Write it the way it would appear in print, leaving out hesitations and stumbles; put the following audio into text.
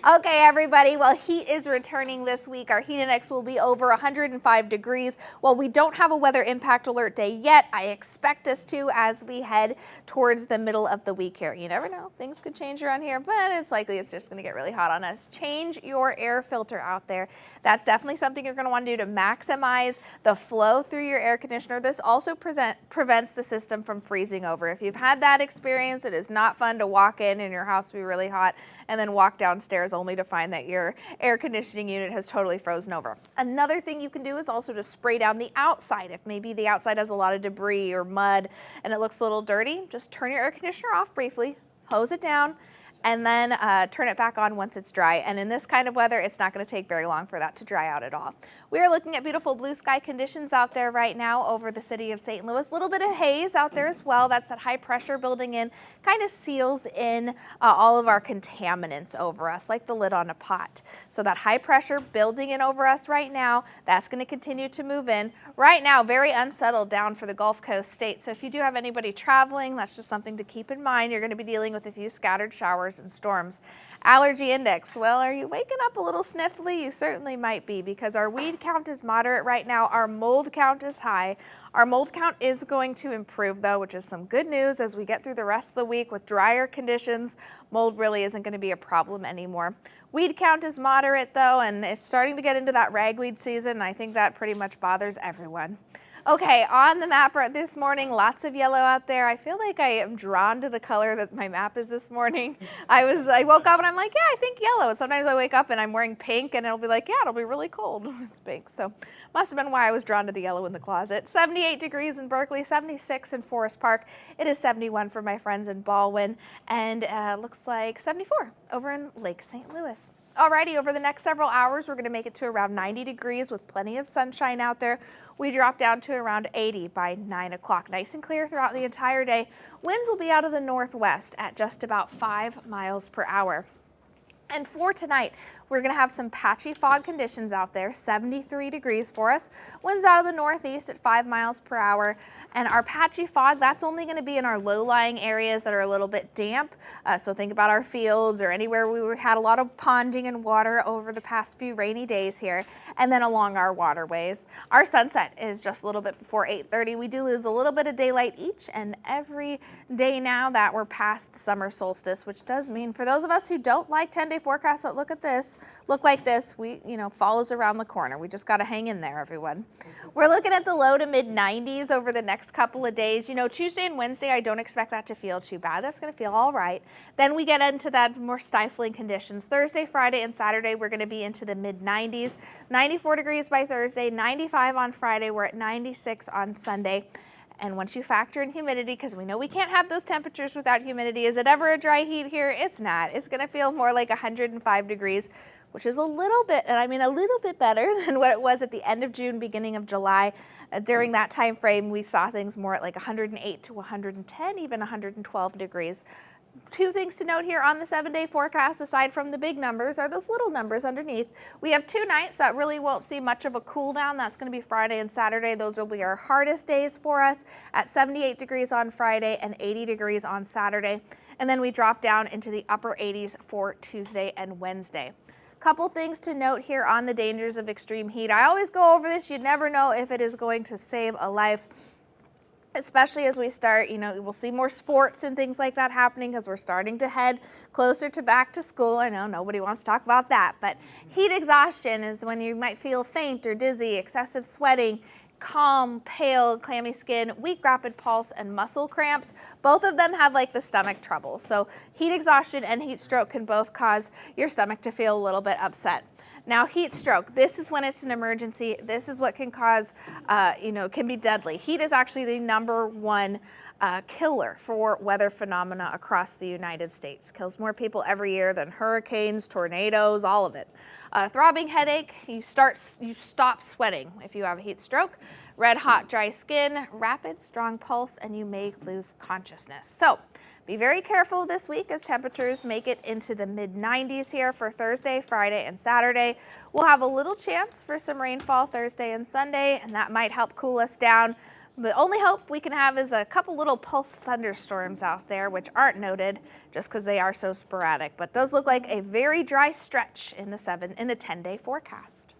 Okay, everybody, well, heat is returning this week. Our heat index will be over 105 degrees. While we don't have a weather impact alert day yet, I expect us to as we head towards the middle of the week here. You never know, things could change around here, but it's likely it's just going to get really hot on us. Change your air filter out there. That's definitely something you're going to want to do to maximize the flow through your air conditioner. This also prevents the system from freezing over. If you've had that experience, it is not fun to walk in and your house be really hot and then walk downstairs only to find that your air conditioning unit has totally frozen over. Another thing you can do is also to spray down the outside. If maybe the outside has a lot of debris or mud and it looks a little dirty, just turn your air conditioner off briefly, hose it down, and then turn it back on once it's dry. And in this kind of weather, it's not going to take very long for that to dry out at all. We are looking at beautiful blue sky conditions out there right now over the city of St. Louis. A little bit of haze out there as well. That's that high pressure building in, kind of seals in all of our contaminants over us, like the lid on a pot. So that high pressure building in over us right now, that's going to continue to move in. Right now, very unsettled down for the Gulf Coast states. So if you do have anybody traveling, that's just something to keep in mind. You're going to be dealing with a few scattered showers and storms. Allergy index. Well, are you waking up a little sniffly? You certainly might be, because our weed count is moderate right now. Our mold count is high. Our mold count is going to improve though, which is some good news as we get through the rest of the week with drier conditions. Mold really isn't going to be a problem anymore. Weed count is moderate though, and it's starting to get into that ragweed season. I think that pretty much bothers everyone. Okay, on the map this morning, lots of yellow out there. I feel like I am drawn to the color that my map is this morning. I woke up and I'm like, yeah, I think yellow. And sometimes I wake up and I'm wearing pink and it'll be like, yeah, it'll be really cold. It's pink. So must have been why I was drawn to the yellow in the closet. 78 degrees in Berkeley, 76 in Forest Park. It is 71 for my friends in Baldwin, and looks like 74 over in Lake St. Louis. Alrighty, over the next several hours, we're going to make it to around 90 degrees with plenty of sunshine out there. We drop down to around 80 by 9 o'clock. Nice and clear throughout the entire day. Winds will be out of the northwest at just about 5 miles per hour. And for tonight, we're going to have some patchy fog conditions out there, 73 degrees for us. Winds out of the northeast at 5 miles per hour. And our patchy fog, that's only going to be in our low-lying areas that are a little bit damp. So think about our fields or anywhere we had a lot of ponding and water over the past few rainy days here. And then along our waterways. Our sunset is just a little bit before 8:30. We do lose a little bit of daylight each and every day now that we're past the summer solstice, which does mean for those of us who don't like 10-day forecasts that look like this, fall is around the corner. We just got to hang in there, everyone. We're looking at the low to mid 90s over the next couple of days. Tuesday and Wednesday, I don't expect that to feel too bad. That's going to feel all right. Then we get into that more stifling conditions. Thursday, Friday, and Saturday, we're going to be into the mid 90s. 94 degrees by Thursday, 95 on Friday. We're at 96 on Sunday. And once you factor in humidity, because we know we can't have those temperatures without humidity, is it ever a dry heat here? It's not. It's going to feel more like 105 degrees, which is a little bit better than what it was at the end of June, beginning of July. During that time frame, we saw things more at like 108 to 110, even 112 degrees. Two things to note here on the 7-day forecast, aside from the big numbers, are those little numbers underneath. We have 2 nights that really won't see much of a cool down. That's going to be Friday and Saturday. Those will be our hardest days for us at 78 degrees on Friday and 80 degrees on Saturday. And then we drop down into the upper 80s for Tuesday and Wednesday. Couple things to note here on the dangers of extreme heat. I always go over this. You never know if it is going to save a life. Especially as we start, we'll see more sports and things like that happening because we're starting to head closer to back to school. I know nobody wants to talk about that, but heat exhaustion is when you might feel faint or dizzy, excessive sweating, calm, pale, clammy skin, weak rapid pulse, and muscle cramps. Both of them have like the stomach trouble. So heat exhaustion and heat stroke can both cause your stomach to feel a little bit upset. Now, heat stroke, this is when it's an emergency. This is what can cause, can be deadly. Heat is actually the #1 killer for weather phenomena across the United States. Kills more people every year than hurricanes, tornadoes, all of it. Throbbing headache, you stop sweating if you have a heat stroke. Red hot, dry skin, rapid, strong pulse, and you may lose consciousness. So be very careful this week as temperatures make it into the mid 90s here for Thursday, Friday, and Saturday. We'll have a little chance for some rainfall Thursday and Sunday, and that might help cool us down. The only hope we can have is a couple little pulse thunderstorms out there, which aren't noted just because they are so sporadic, but those look like a very dry stretch in the 10-day forecast.